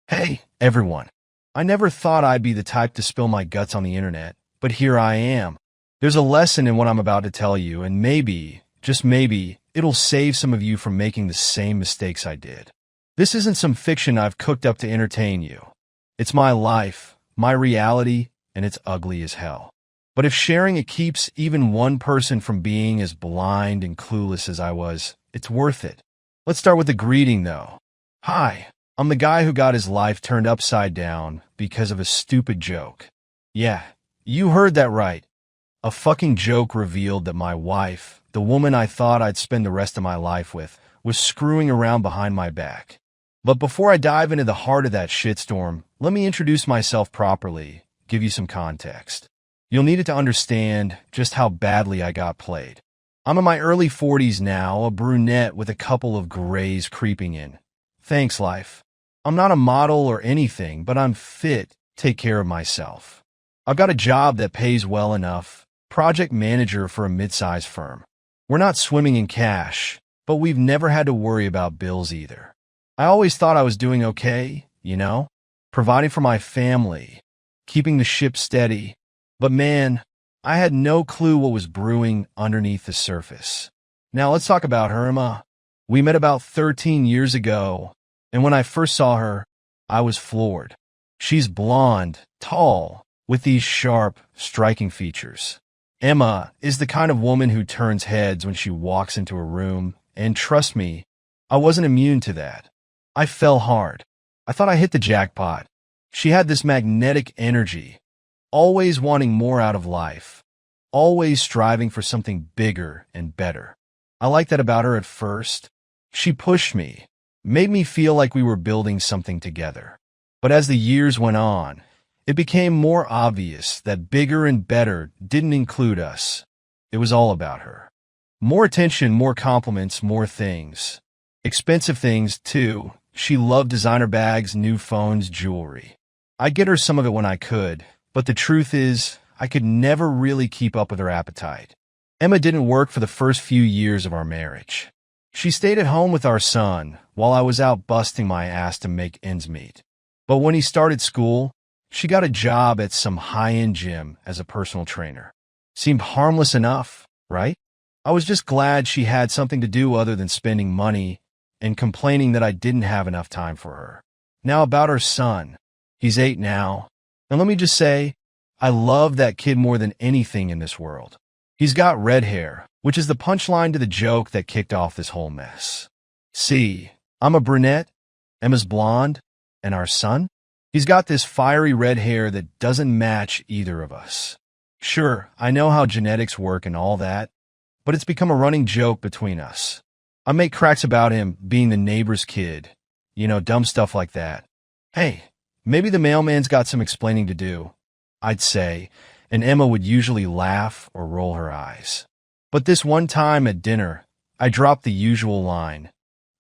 Hey, everyone. I never thought I'd be the type to spill my guts on the internet, but here I am. There's a lesson in what I'm about to tell you, and maybe, just maybe, it'll save some of you from making the same mistakes I did. This isn't some fiction I've cooked up to entertain you. It's my life, my reality, and it's ugly as hell. But if sharing it keeps even one person from being as blind and clueless as I was, it's worth it. Let's start with the greeting, though. Hi. I'm the guy who got his life turned upside down because of a stupid joke. Yeah, you heard that right. A fucking joke revealed that my wife, the woman I thought I'd spend the rest of my life with, was screwing around behind my back. But before I dive into the heart of that shitstorm, let me introduce myself properly, give you some context. You'll need it to understand just how badly I got played. I'm in my early 40s now, a brunette with a couple of grays creeping in. Thanks, life. I'm not a model or anything, but I'm fit, take care of myself. I've got a job that pays well enough, project manager for a mid-sized firm. We're not swimming in cash, but we've never had to worry about bills either. I always thought I was doing okay, providing for my family, keeping the ship steady. But man, I had no clue what was brewing underneath the surface. Now let's talk about her, Emma. We met about 13 years ago. And when I first saw her, I was floored. She's blonde, tall, with these sharp, striking features. Emma is the kind of woman who turns heads when she walks into a room, and trust me, I wasn't immune to that. I fell hard. I thought I hit the jackpot. She had this magnetic energy, always wanting more out of life, always striving for something bigger and better. I liked that about her at first. She pushed me, made me feel like we were building something together. But as the years went on, it became more obvious that bigger and better didn't include us. It was all about her. More attention, more compliments, more things. Expensive things, too. She loved designer bags, new phones, jewelry. I'd get her some of it when I could, but the truth is, I could never really keep up with her appetite. Emma didn't work for the first few years of our marriage. She stayed at home with our son while I was out busting my ass to make ends meet. But when he started school, she got a job at some high-end gym as a personal trainer. Seemed harmless enough, right? I was just glad she had something to do other than spending money and complaining that I didn't have enough time for her. Now about her son. He's 8 now. And let me just say, I love that kid more than anything in this world. He's got red hair, which is the punchline to the joke that kicked off this whole mess. See, I'm a brunette, Emma's blonde, and our son? He's got this fiery red hair that doesn't match either of us. Sure, I know how genetics work and all that, but it's become a running joke between us. I make cracks about him being the neighbor's kid, dumb stuff like that. Hey, maybe the mailman's got some explaining to do, I'd say, and Emma would usually laugh or roll her eyes. But this one time at dinner, I dropped the usual line.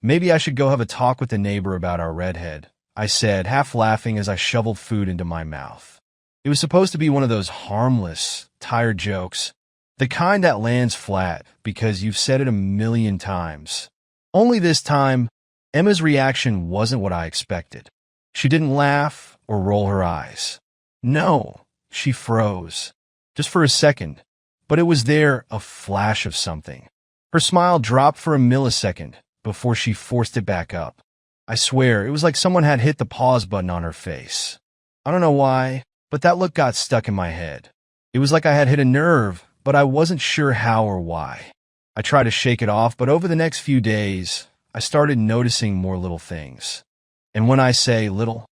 Maybe I should go have a talk with the neighbor about our redhead, I said, half laughing as I shoveled food into my mouth. It was supposed to be one of those harmless, tired jokes, the kind that lands flat because you've said it a million times. Only this time, Emma's reaction wasn't what I expected. She didn't laugh or roll her eyes. No. She froze, just for a second, but it was there, a flash of something. Her smile dropped for a millisecond before she forced it back up. I swear, it was like someone had hit the pause button on her face. I don't know why, but that look got stuck in my head. It was like I had hit a nerve, but I wasn't sure how or why. I tried to shake it off, but over the next few days, I started noticing more little things. And when I say little,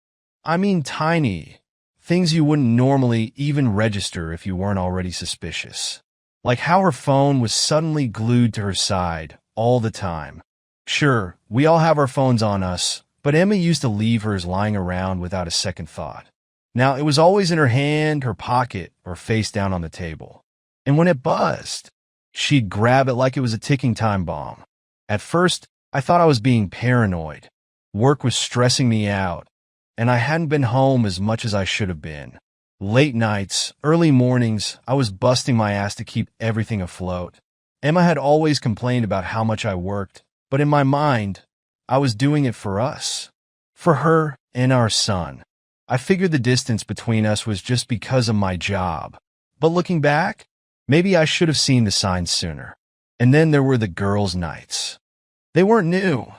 I mean tiny. Things you wouldn't normally even register if you weren't already suspicious. Like how her phone was suddenly glued to her side all the time. Sure, we all have our phones on us, but Emma used to leave hers lying around without a second thought. Now, it was always in her hand, her pocket, or face down on the table. And when it buzzed, she'd grab it like it was a ticking time bomb. At first, I thought I was being paranoid. Work was stressing me out, and I hadn't been home as much as I should have been. Late nights, early mornings, I was busting my ass to keep everything afloat. Emma had always complained about how much I worked, but in my mind, I was doing it for us. For her and our son. I figured the distance between us was just because of my job. But looking back, maybe I should have seen the signs sooner. And then there were the girls' nights. They weren't new.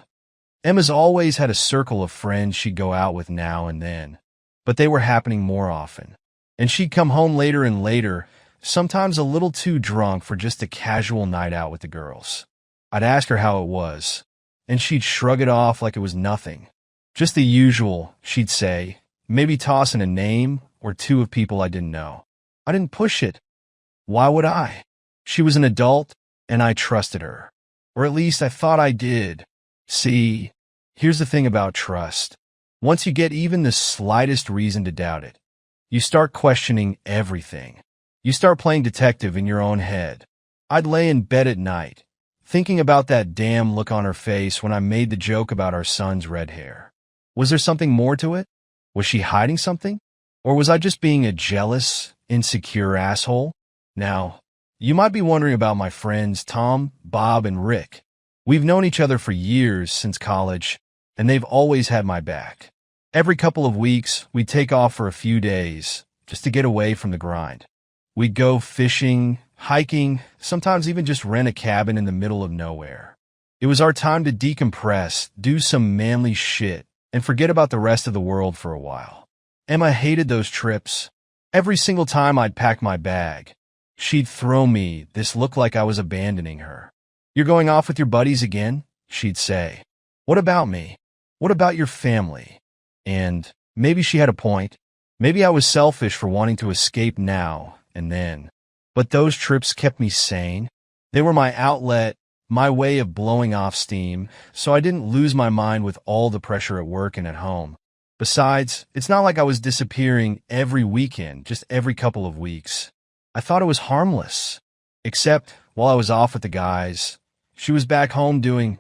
Emma's always had a circle of friends she'd go out with now and then, but they were happening more often. And she'd come home later and later, sometimes a little too drunk for just a casual night out with the girls. I'd ask her how it was, and she'd shrug it off like it was nothing. Just the usual, she'd say, maybe tossing a name or two of people I didn't know. I didn't push it. Why would I? She was an adult, and I trusted her. Or at least I thought I did. See, here's the thing about trust. Once you get even the slightest reason to doubt it, you start questioning everything. You start playing detective in your own head. I'd lay in bed at night, thinking about that damn look on her face when I made the joke about our son's red hair. Was there something more to it? Was she hiding something? Or was I just being a jealous, insecure asshole? Now, you might be wondering about my friends Tom, Bob, and Rick. We've known each other for years since college, and they've always had my back. Every couple of weeks, we'd take off for a few days, just to get away from the grind. We'd go fishing, hiking, sometimes even just rent a cabin in the middle of nowhere. It was our time to decompress, do some manly shit, and forget about the rest of the world for a while. Emma hated those trips. Every single time I'd pack my bag, she'd throw me this look like I was abandoning her. "You're going off with your buddies again?" she'd say. "What about me? What about your family?" And maybe she had a point. Maybe I was selfish for wanting to escape now and then. But those trips kept me sane. They were my outlet, my way of blowing off steam, so I didn't lose my mind with all the pressure at work and at home. Besides, it's not like I was disappearing every weekend, just every couple of weeks. I thought it was harmless. Except, while I was off with the guys, she was back home doing,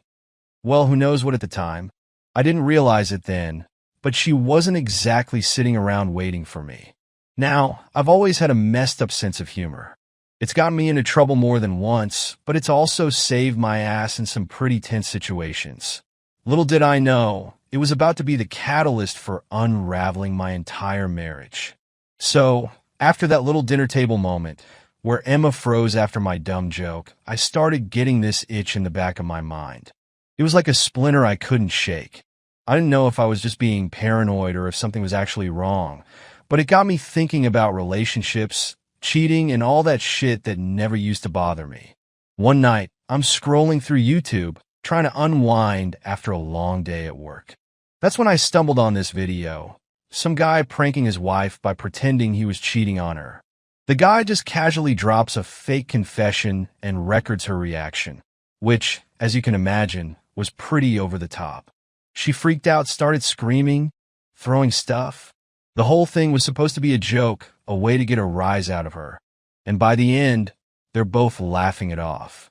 well, who knows what at the time. I didn't realize it then, but she wasn't exactly sitting around waiting for me. Now, I've always had a messed up sense of humor. It's gotten me into trouble more than once, but it's also saved my ass in some pretty tense situations. Little did I know, it was about to be the catalyst for unraveling my entire marriage. So, after that little dinner table moment, where Emma froze after my dumb joke, I started getting this itch in the back of my mind. It was like a splinter I couldn't shake. I didn't know if I was just being paranoid or if something was actually wrong, but it got me thinking about relationships, cheating, and all that shit that never used to bother me. One night, I'm scrolling through YouTube, trying to unwind after a long day at work. That's when I stumbled on this video. Some guy pranking his wife by pretending he was cheating on her. The guy just casually drops a fake confession and records her reaction, which, as you can imagine, was pretty over the top. She freaked out, started screaming, throwing stuff. The whole thing was supposed to be a joke, a way to get a rise out of her. And by the end, they're both laughing it off.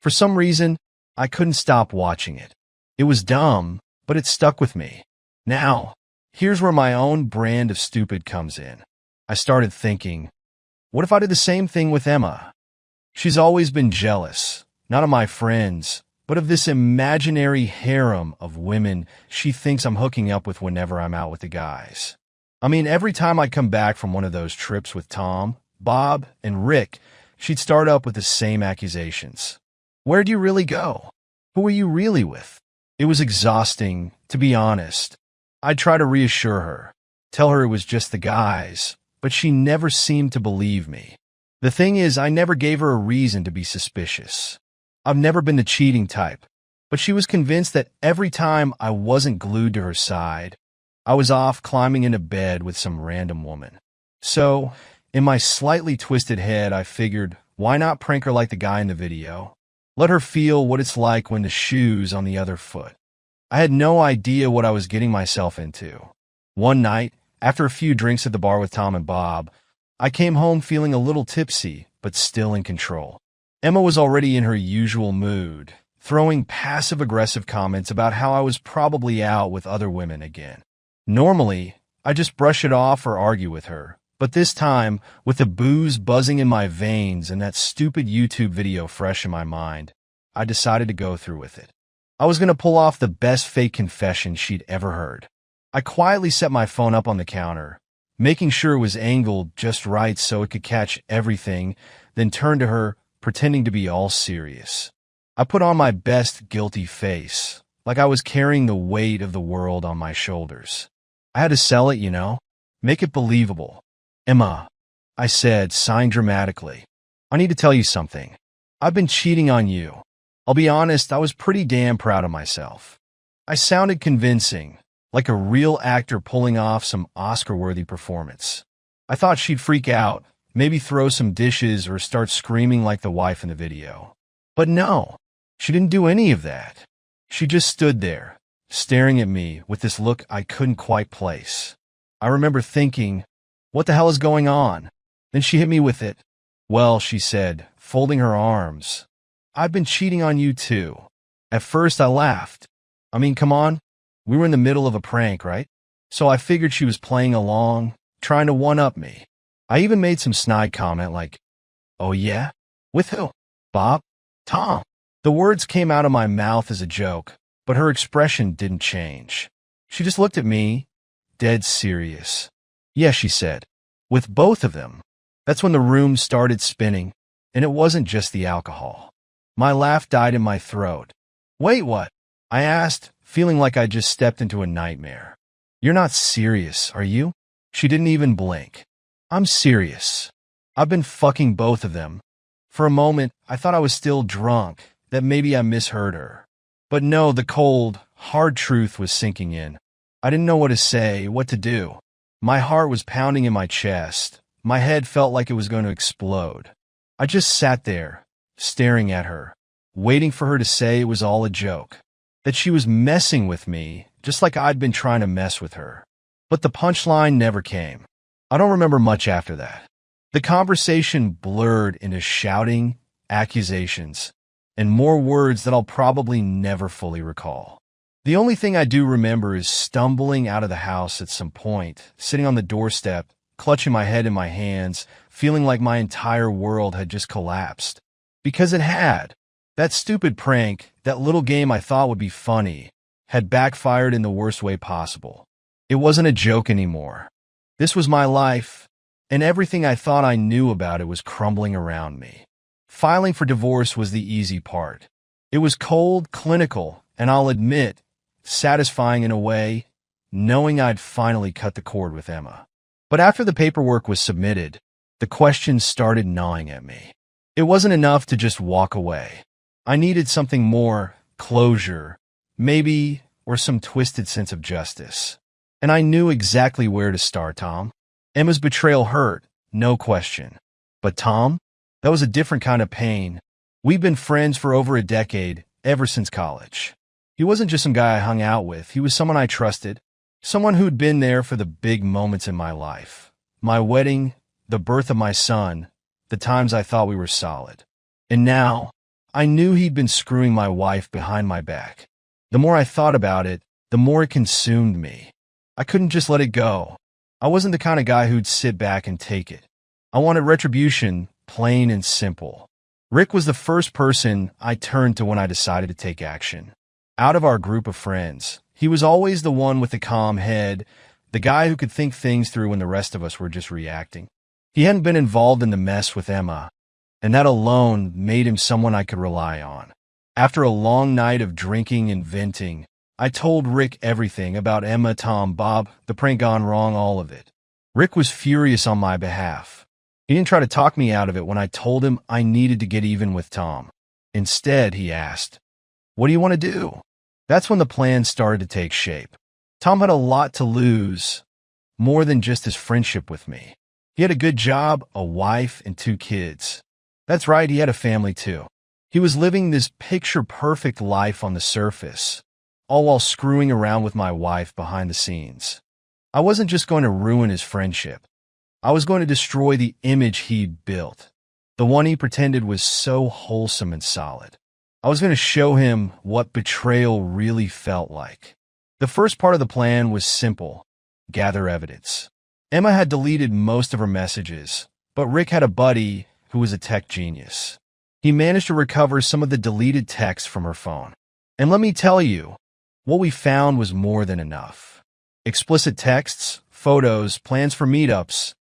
For some reason, I couldn't stop watching it. It was dumb, but it stuck with me. Now, here's where my own brand of stupid comes in. I started thinking, what if I did the same thing with Emma? She's always been jealous, not of my friends, but of this imaginary harem of women she thinks I'm hooking up with whenever I'm out with the guys. I mean, every time I come back from one of those trips with Tom, Bob, and Rick, she'd start up with the same accusations. Where'd you really go? Who were you really with? It was exhausting, to be honest. I'd try to reassure her, tell her it was just the guys, but she never seemed to believe me. The thing is, I never gave her a reason to be suspicious. I've never been the cheating type, but she was convinced that every time I wasn't glued to her side, I was off climbing into bed with some random woman. So, in my slightly twisted head, I figured, why not prank her like the guy in the video? Let her feel what it's like when the shoe's on the other foot. I had no idea what I was getting myself into. One night, after a few drinks at the bar with Tom and Bob, I came home feeling a little tipsy, but still in control. Emma was already in her usual mood, throwing passive-aggressive comments about how I was probably out with other women again. Normally, I just brush it off or argue with her, but this time, with the booze buzzing in my veins and that stupid YouTube video fresh in my mind, I decided to go through with it. I was going to pull off the best fake confession she'd ever heard. I quietly set my phone up on the counter, making sure it was angled just right so it could catch everything, then turned to her, pretending to be all serious. I put on my best guilty face, like I was carrying the weight of the world on my shoulders. I had to sell it, make it believable. Emma, I said, sighing dramatically, I need to tell you something. I've been cheating on you. I'll be honest, I was pretty damn proud of myself. I sounded convincing, like a real actor pulling off some Oscar-worthy performance. I thought she'd freak out, maybe throw some dishes or start screaming like the wife in the video. But no, she didn't do any of that. She just stood there, staring at me with this look I couldn't quite place. I remember thinking, what the hell is going on? Then she hit me with it. Well, she said, folding her arms, I've been cheating on you too. At first I laughed. I mean, come on. We were in the middle of a prank, right? So I figured she was playing along, trying to one-up me. I even made some snide comment like, oh yeah? With who? Bob? Tom? The words came out of my mouth as a joke, but her expression didn't change. She just looked at me, dead serious. Yes, she said. With both of them. That's when the room started spinning, and it wasn't just the alcohol. My laugh died in my throat. Wait, what? I asked, feeling like I just stepped into a nightmare. You're not serious, are you? She didn't even blink. I'm serious. I've been fucking both of them. For a moment, I thought I was still drunk, that maybe I misheard her. But no, the cold, hard truth was sinking in. I didn't know what to say, what to do. My heart was pounding in my chest. My head felt like it was going to explode. I just sat there, staring at her, waiting for her to say it was all a joke, that she was messing with me, just like I'd been trying to mess with her. But the punchline never came. I don't remember much after that. The conversation blurred into shouting, accusations, and more words that I'll probably never fully recall. The only thing I do remember is stumbling out of the house at some point, sitting on the doorstep, clutching my head in my hands, feeling like my entire world had just collapsed. Because it had. That stupid prank, that little game I thought would be funny, had backfired in the worst way possible. It wasn't a joke anymore. This was my life, and everything I thought I knew about it was crumbling around me. Filing for divorce was the easy part. It was cold, clinical, and I'll admit, satisfying in a way, knowing I'd finally cut the cord with Emma. But after the paperwork was submitted, the questions started gnawing at me. It wasn't enough to just walk away. I needed something more, closure, maybe, or some twisted sense of justice. And I knew exactly where to start, Tom. Emma's betrayal hurt, no question. But Tom? That was a different kind of pain. We've been friends for over a decade, ever since college. He wasn't just some guy I hung out with. He was someone I trusted. Someone who'd been there for the big moments in my life. My wedding, the birth of my son, the times I thought we were solid. And now, I knew he'd been screwing my wife behind my back. The more I thought about it, the more it consumed me. I couldn't just let it go. I wasn't the kind of guy who'd sit back and take it. I wanted retribution, plain and simple. Rick was the first person I turned to when I decided to take action. Out of our group of friends, he was always the one with the calm head, the guy who could think things through when the rest of us were just reacting. He hadn't been involved in the mess with Emma, and that alone made him someone I could rely on. After a long night of drinking and venting, I told Rick everything about Emma, Tom, Bob, the prank gone wrong, all of it. Rick was furious on my behalf. He didn't try to talk me out of it when I told him I needed to get even with Tom. Instead, he asked, "What do you want to do?" That's when the plan started to take shape. Tom had a lot to lose, more than just his friendship with me. He had a good job, a wife, and 2 kids. That's right, he had a family too. He was living this picture-perfect life on the surface, all while screwing around with my wife behind the scenes. I wasn't just going to ruin his friendship. I was going to destroy the image he'd built, the one he pretended was so wholesome and solid. I was going to show him what betrayal really felt like. The first part of the plan was simple: gather evidence. Emma had deleted most of her messages, but Rick had a buddy who was a tech genius. He managed to recover some of the deleted texts from her phone. And let me tell you, what we found was more than enough. Explicit texts, photos, plans for meetups.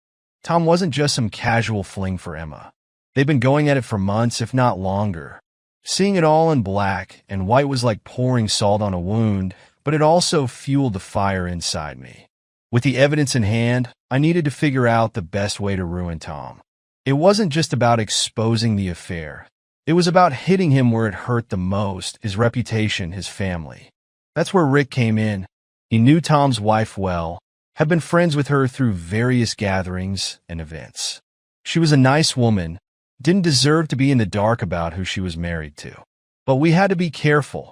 Tom wasn't just some casual fling for Emma. They'd been going at it for months, if not longer. Seeing it all in black and white was like pouring salt on a wound, but it also fueled the fire inside me. With the evidence in hand, I needed to figure out the best way to ruin Tom. It wasn't just about exposing the affair. It was about hitting him where it hurt the most, his reputation, his family. That's where Rick came in. He knew Tom's wife well, had been friends with her through various gatherings and events. She was a nice woman, didn't deserve to be in the dark about who she was married to. But we had to be careful.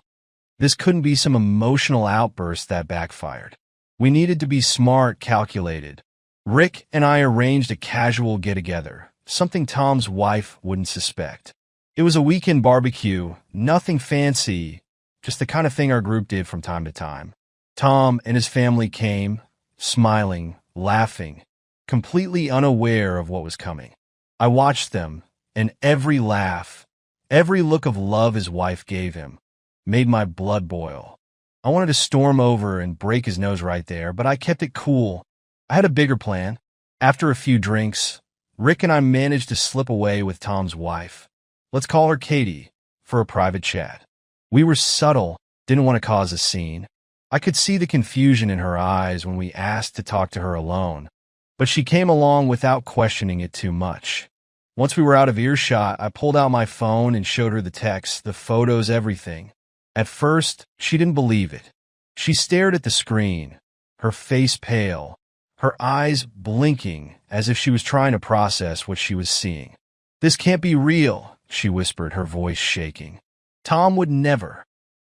This couldn't be some emotional outburst that backfired. We needed to be smart, calculated. Rick and I arranged a casual get-together, something Tom's wife wouldn't suspect. It was a weekend barbecue, nothing fancy, just the kind of thing our group did from time to time. Tom and his family came, smiling, laughing, completely unaware of what was coming. I watched them, and every laugh, every look of love his wife gave him, made my blood boil. I wanted to storm over and break his nose right there, but I kept it cool. I had a bigger plan. After a few drinks, Rick and I managed to slip away with Tom's wife. Let's call her Katie, for a private chat. We were subtle, didn't want to cause a scene. I could see the confusion in her eyes when we asked to talk to her alone, but she came along without questioning it too much. Once we were out of earshot, I pulled out my phone and showed her the texts, the photos, everything. At first, she didn't believe it. She stared at the screen, her face pale, her eyes blinking as if she was trying to process what she was seeing. "This can't be real," she whispered, her voice shaking. "Tom would never."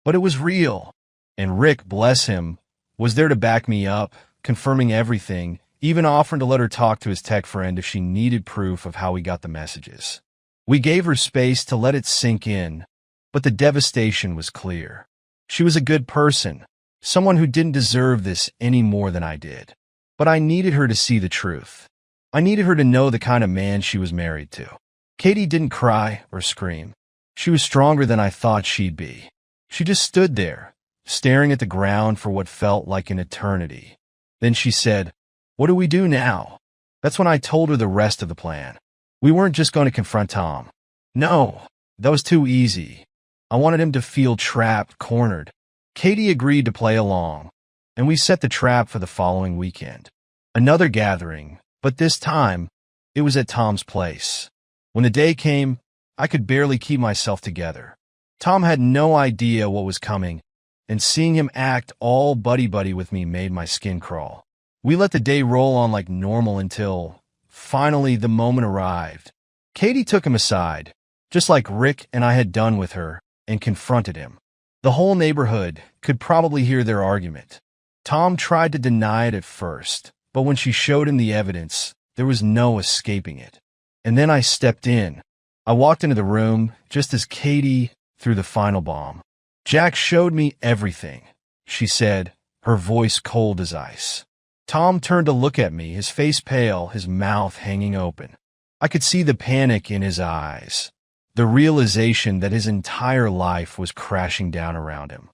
But it was real. And Rick, bless him, was there to back me up, confirming everything, even offering to let her talk to his tech friend if she needed proof of how he got the messages. We gave her space to let it sink in, but the devastation was clear. She was a good person, someone who didn't deserve this any more than I did. But I needed her to see the truth. I needed her to know the kind of man she was married to. Katie didn't cry or scream. She was stronger than I thought she'd be. She just stood there, staring at the ground for what felt like an eternity. Then she said, "What do we do now?" That's when I told her the rest of the plan. We weren't just going to confront Tom. No, that was too easy. I wanted him to feel trapped, cornered. Katie agreed to play along, and we set the trap for the following weekend. Another gathering, but this time, it was at Tom's place. When the day came, I could barely keep myself together. Tom had no idea what was coming, and seeing him act all buddy-buddy with me made my skin crawl. We let the day roll on like normal until, finally, the moment arrived. Katie took him aside, just like Rick and I had done with her, and confronted him. The whole neighborhood could probably hear their argument. Tom tried to deny it at first, but when she showed him the evidence, there was no escaping it. And then I stepped in. I walked into the room just as Katie threw the final bomb. "Jack showed me everything," she said, her voice cold as ice. Tom turned to look at me, his face pale, his mouth hanging open. I could see the panic in his eyes, the realization that his entire life was crashing down around him.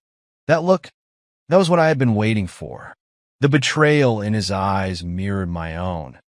That look, that was what I had been waiting for. The betrayal in his eyes mirrored my own.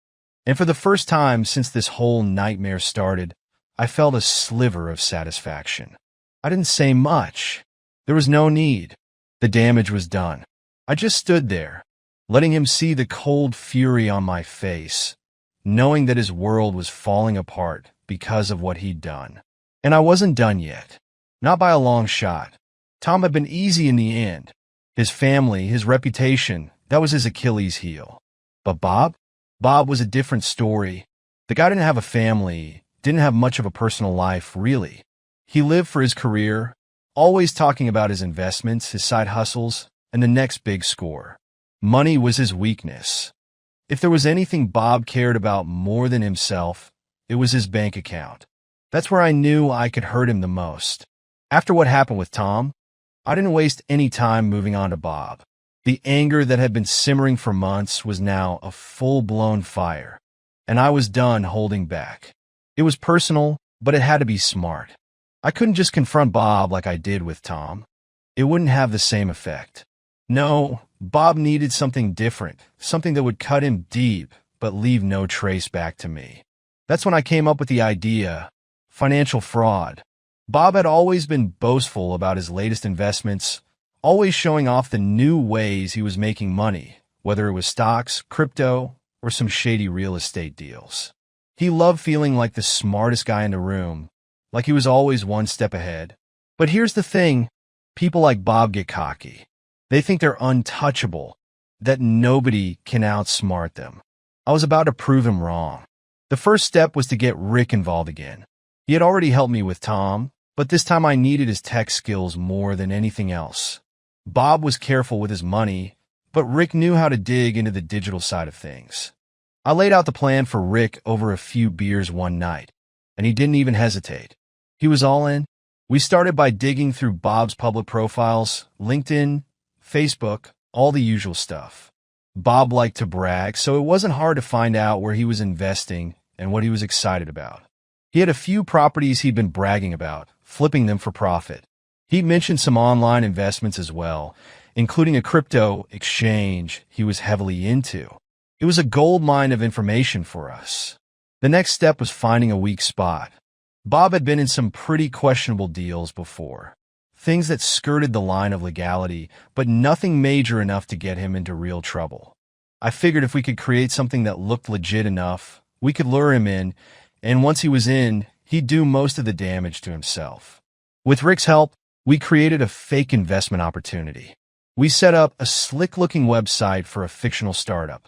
And for the first time since this whole nightmare started, I felt a sliver of satisfaction. I didn't say much. There was no need. The damage was done. I just stood there, letting him see the cold fury on my face, knowing that his world was falling apart because of what he'd done. And I wasn't done yet. Not by a long shot. Tom had been easy in the end. His family, his reputation, that was his Achilles heel. But Bob? Bob was a different story. The guy didn't have a family, didn't have much of a personal life, really. He lived for his career, always talking about his investments, his side hustles, and the next big score. Money was his weakness. If there was anything Bob cared about more than himself, it was his bank account. That's where I knew I could hurt him the most. After what happened with Tom, I didn't waste any time moving on to Bob. The anger that had been simmering for months was now a full-blown fire, and I was done holding back. It was personal, but it had to be smart. I couldn't just confront Bob like I did with Tom. It wouldn't have the same effect. No, Bob needed something different, something that would cut him deep, but leave no trace back to me. That's when I came up with the idea: financial fraud. Bob had always been boastful about his latest investments, always showing off the new ways he was making money, whether it was stocks, crypto, or some shady real estate deals. He loved feeling like the smartest guy in the room, like he was always one step ahead. But here's the thing: people like Bob get cocky. They think they're untouchable, that nobody can outsmart them. I was about to prove him wrong. The first step was to get Rick involved again. He had already helped me with Tom, but this time I needed his tech skills more than anything else. Bob was careful with his money, but Rick knew how to dig into the digital side of things. I laid out the plan for Rick over a few beers one night, and he didn't even hesitate. He was all in. We started by digging through Bob's public profiles, LinkedIn, Facebook, all the usual stuff. Bob liked to brag, so it wasn't hard to find out where he was investing and what he was excited about. He had a few properties he'd been bragging about, flipping them for profit. He mentioned some online investments as well, including a crypto exchange he was heavily into. It was a gold mine of information for us. The next step was finding a weak spot. Bob had been in some pretty questionable deals before. Things that skirted the line of legality, but nothing major enough to get him into real trouble. I figured if we could create something that looked legit enough, we could lure him in, and once he was in, he'd do most of the damage to himself. With Rick's help, we created a fake investment opportunity. We set up a slick-looking website for a fictional startup,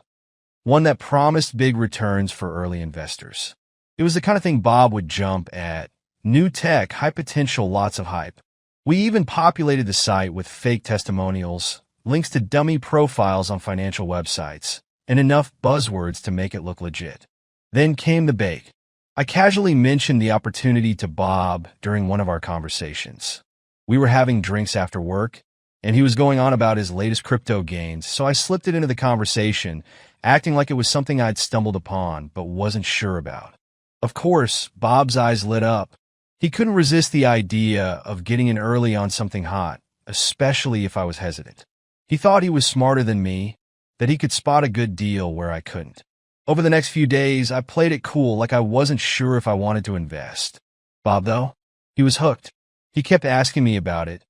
one that promised big returns for early investors. It was the kind of thing Bob would jump at. New tech, high potential, lots of hype. We even populated the site with fake testimonials, links to dummy profiles on financial websites, and enough buzzwords to make it look legit. Then came the bake. I casually mentioned the opportunity to Bob during one of our conversations. We were having drinks after work, and he was going on about his latest crypto gains, so I slipped it into the conversation, acting like it was something I'd stumbled upon but wasn't sure about. Of course, Bob's eyes lit up. He couldn't resist the idea of getting in early on something hot, especially if I was hesitant. He thought he was smarter than me, that he could spot a good deal where I couldn't. Over the next few days, I played it cool, like I wasn't sure if I wanted to invest. Bob, though, he was hooked. He kept asking me about it,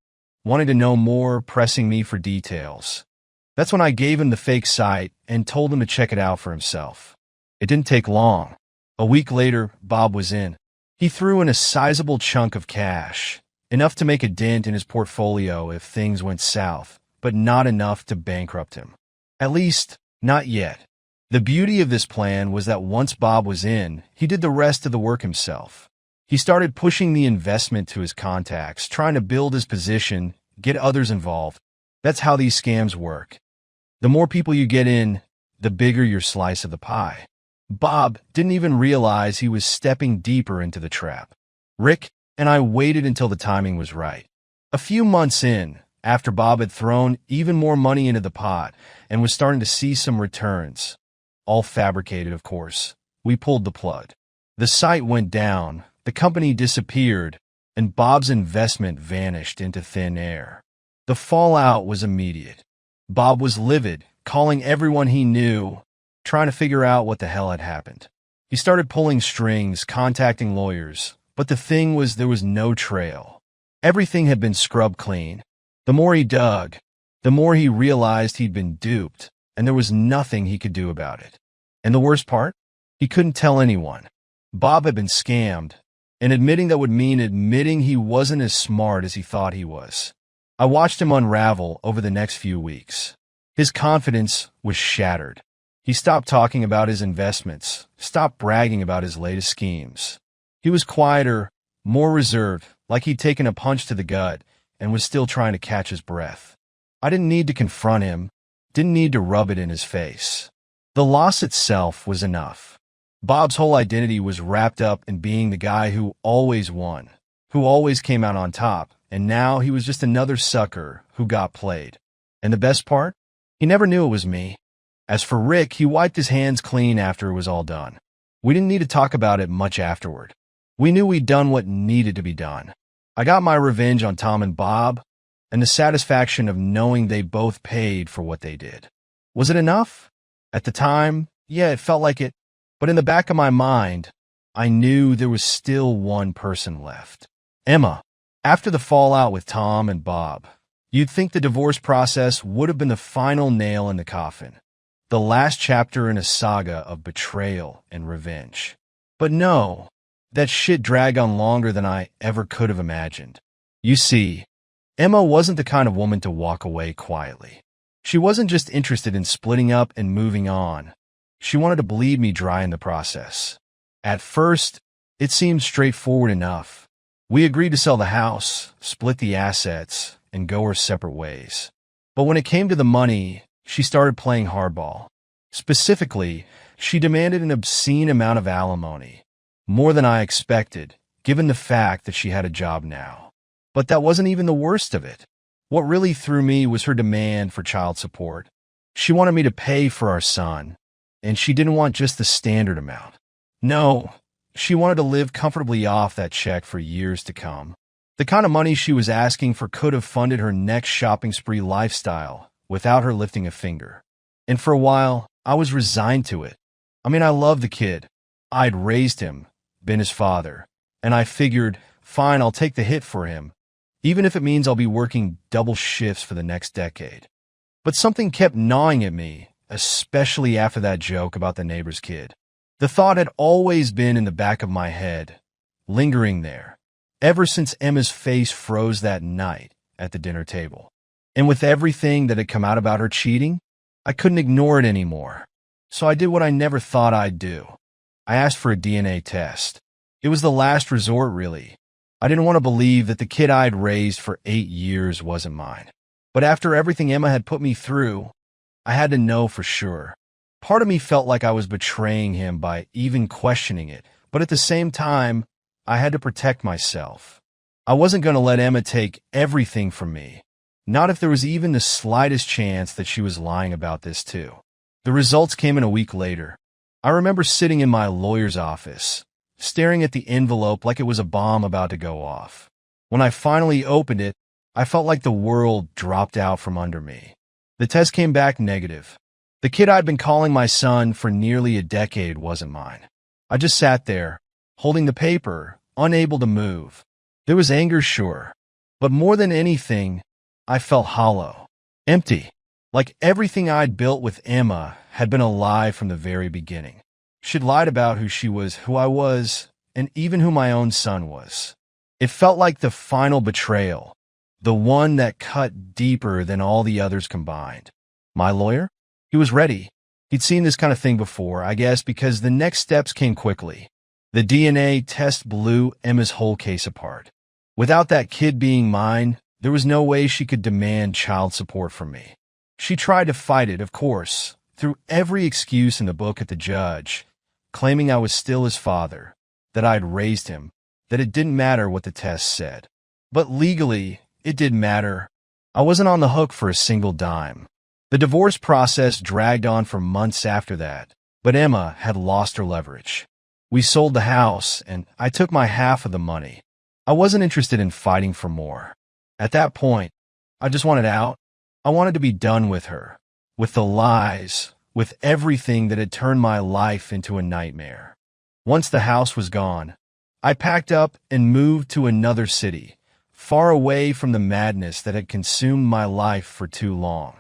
wanting to know more, pressing me for details. That's when I gave him the fake site and told him to check it out for himself. It didn't take long. A week later, Bob was in. He threw in a sizable chunk of cash, enough to make a dent in his portfolio if things went south, but not enough to bankrupt him. At least, not yet. The beauty of this plan was that once Bob was in, he did the rest of the work himself. He started pushing the investment to his contacts, trying to build his position, get others involved. That's how these scams work. The more people you get in, the bigger your slice of the pie. Bob didn't even realize he was stepping deeper into the trap. Rick and I waited until the timing was right. A few months in, after Bob had thrown even more money into the pot and was starting to see some returns, all fabricated, of course, we pulled the plug. The site went down, the company disappeared, and Bob's investment vanished into thin air. The fallout was immediate. Bob was livid, calling everyone he knew, trying to figure out what the hell had happened. He started pulling strings, contacting lawyers, but the thing was there was no trail. Everything had been scrubbed clean. The more he dug, the more he realized he'd been duped, and there was nothing he could do about it. And the worst part? He couldn't tell anyone. Bob had been scammed, and admitting that would mean admitting he wasn't as smart as he thought he was. I watched him unravel over the next few weeks. His confidence was shattered. He stopped talking about his investments, stopped bragging about his latest schemes. He was quieter, more reserved, like he'd taken a punch to the gut and was still trying to catch his breath. I didn't need to confront him, didn't need to rub it in his face. The loss itself was enough. Bob's whole identity was wrapped up in being the guy who always won, who always came out on top, and now he was just another sucker who got played. And the best part? He never knew it was me. As for Rick, he wiped his hands clean after it was all done. We didn't need to talk about it much afterward. We knew we'd done what needed to be done. I got my revenge on Tom and Bob, and the satisfaction of knowing they both paid for what they did. Was it enough? At the time, yeah, it felt like it, but in the back of my mind, I knew there was still one person left. Emma. After the fallout with Tom and Bob, you'd think the divorce process would have been the final nail in the coffin, the last chapter in a saga of betrayal and revenge. But no, that shit dragged on longer than I ever could have imagined. You see, Emma wasn't the kind of woman to walk away quietly. She wasn't just interested in splitting up and moving on. She wanted to bleed me dry in the process. At first, it seemed straightforward enough. We agreed to sell the house, split the assets, and go our separate ways. But when it came to the money, she started playing hardball. Specifically, she demanded an obscene amount of alimony, more than I expected, given the fact that she had a job now. But that wasn't even the worst of it. What really threw me was her demand for child support. She wanted me to pay for our son, and she didn't want just the standard amount. No, she wanted to live comfortably off that check for years to come. The kind of money she was asking for could have funded her next shopping spree lifestyle without her lifting a finger. And for a while, I was resigned to it. I mean, I loved the kid. I'd raised him, been his father, and I figured, fine, I'll take the hit for him, even if it means I'll be working double shifts for the next decade. But something kept gnawing at me, especially after that joke about the neighbor's kid. The thought had always been in the back of my head, lingering there, ever since Emma's face froze that night at the dinner table. And with everything that had come out about her cheating, I couldn't ignore it anymore. So I did what I never thought I'd do. I asked for a DNA test. It was the last resort, really. I didn't want to believe that the kid I'd raised for 8 years wasn't mine. But after everything Emma had put me through, I had to know for sure. Part of me felt like I was betraying him by even questioning it, but at the same time, I had to protect myself. I wasn't going to let Emma take everything from me, not if there was even the slightest chance that she was lying about this too. The results came in a week later. I remember sitting in my lawyer's office, staring at the envelope like it was a bomb about to go off. When I finally opened it, I felt like the world dropped out from under me. The test came back negative. The kid I'd been calling my son for nearly a decade wasn't mine. I just sat there, holding the paper, unable to move. There was anger, sure, but more than anything, I felt hollow, empty, like everything I'd built with Emma had been a lie from the very beginning. She'd lied about who she was, who I was, and even who my own son was. It felt like the final betrayal, the one that cut deeper than all the others combined. My lawyer? He was ready. He'd seen this kind of thing before, I guess, because the next steps came quickly. The DNA test blew Emma's whole case apart. Without that kid being mine, there was no way she could demand child support from me. She tried to fight it, of course, threw every excuse in the book at the judge, claiming I was still his father, that I'd raised him, that it didn't matter what the test said. But legally, it did matter. I wasn't on the hook for a single dime. The divorce process dragged on for months after that, but Emma had lost her leverage. We sold the house, and I took my half of the money. I wasn't interested in fighting for more. At that point, I just wanted out. I wanted to be done with her, with the lies, with everything that had turned my life into a nightmare. Once the house was gone, I packed up and moved to another city, far away from the madness that had consumed my life for too long.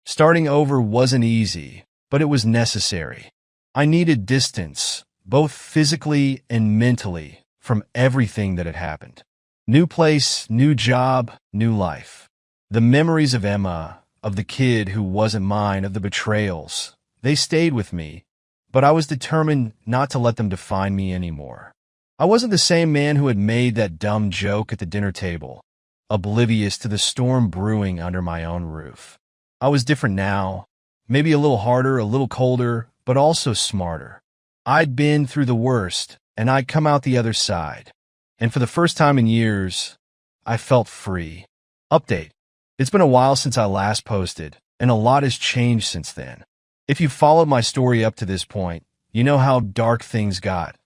Starting over wasn't easy, but it was necessary. I needed distance, both physically and mentally, from everything that had happened. New place, new job, new life. The memories of Emma, of the kid who wasn't mine, of the betrayals, they stayed with me, but I was determined not to let them define me anymore. I wasn't the same man who had made that dumb joke at the dinner table, oblivious to the storm brewing under my own roof. I was different now, maybe a little harder, a little colder, but also smarter. I'd been through the worst, and I'd come out the other side. And for the first time in years, I felt free. Update. It's been a while since I last posted, and a lot has changed since then. If you've followed my story up to this point, you know how dark things got,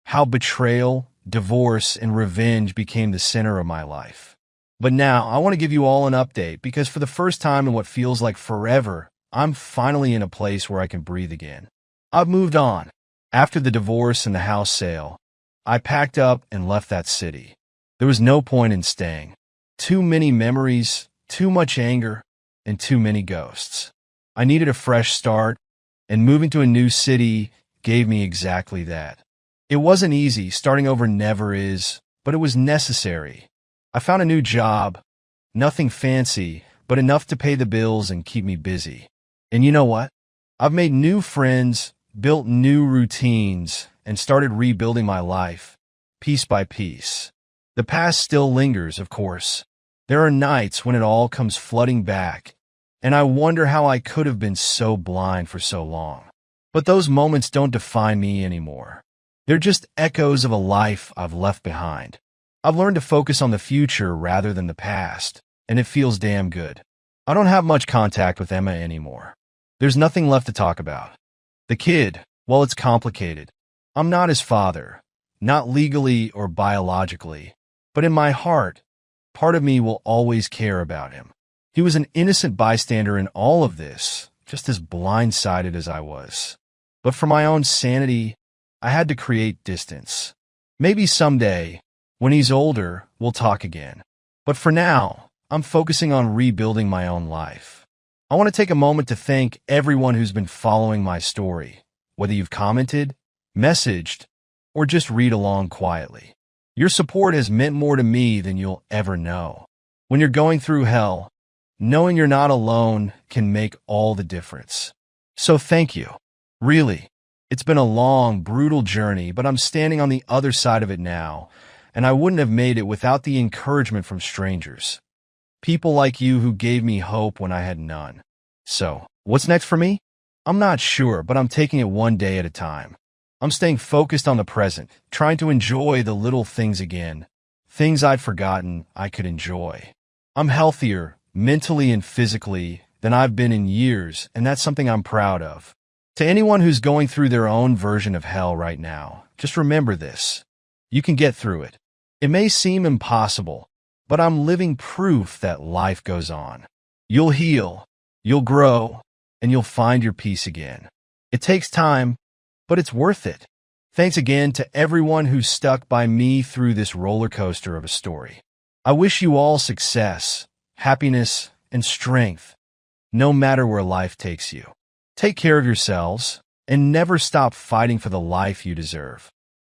how betrayal, divorce, and revenge became the center of my life. But now I want to give you all an update because for the first time in what feels like forever, I'm finally in a place where I can breathe again. I've moved on. After the divorce and the house sale, I packed up and left that city. There was no point in staying. Too many memories, too much anger, and too many ghosts. I needed a fresh start, and moving to a new city gave me exactly that. It wasn't easy, starting over never is, but it was necessary. I found a new job, nothing fancy, but enough to pay the bills and keep me busy. And you know what? I've made new friends, built new routines, and started rebuilding my life, piece by piece. The past still lingers, of course. There are nights when it all comes flooding back, and I wonder how I could have been so blind for so long. But those moments don't define me anymore. They're just echoes of a life I've left behind. I've learned to focus on the future rather than the past, and it feels damn good. I don't have much contact with Emma anymore. There's nothing left to talk about. The kid, well, it's complicated. I'm not his father, not legally or biologically, but in my heart, part of me will always care about him. He was an innocent bystander in all of this, just as blindsided as I was. But for my own sanity, I had to create distance. Maybe someday, when he's older, we'll talk again. But for now, I'm focusing on rebuilding my own life. I want to take a moment to thank everyone who's been following my story, whether you've commented, messaged, or just read along quietly. Your support has meant more to me than you'll ever know. When you're going through hell, knowing you're not alone can make all the difference. So thank you. Really, it's been a long, brutal journey, but I'm standing on the other side of it now, and I wouldn't have made it without the encouragement from strangers. People like you who gave me hope when I had none. So, what's next for me? I'm not sure, but I'm taking it one day at a time. I'm staying focused on the present, trying to enjoy the little things again, things I'd forgotten I could enjoy. I'm healthier, mentally and physically, than I've been in years, and that's something I'm proud of. To anyone who's going through their own version of hell right now, just remember this. You can get through it. It may seem impossible, but I'm living proof that life goes on. You'll heal, you'll grow, and you'll find your peace again. It takes time, but it's worth it. Thanks again to everyone who's stuck by me through this roller coaster of a story. I wish you all success, happiness, and strength, no matter where life takes you. Take care of yourselves, and never stop fighting for the life you deserve.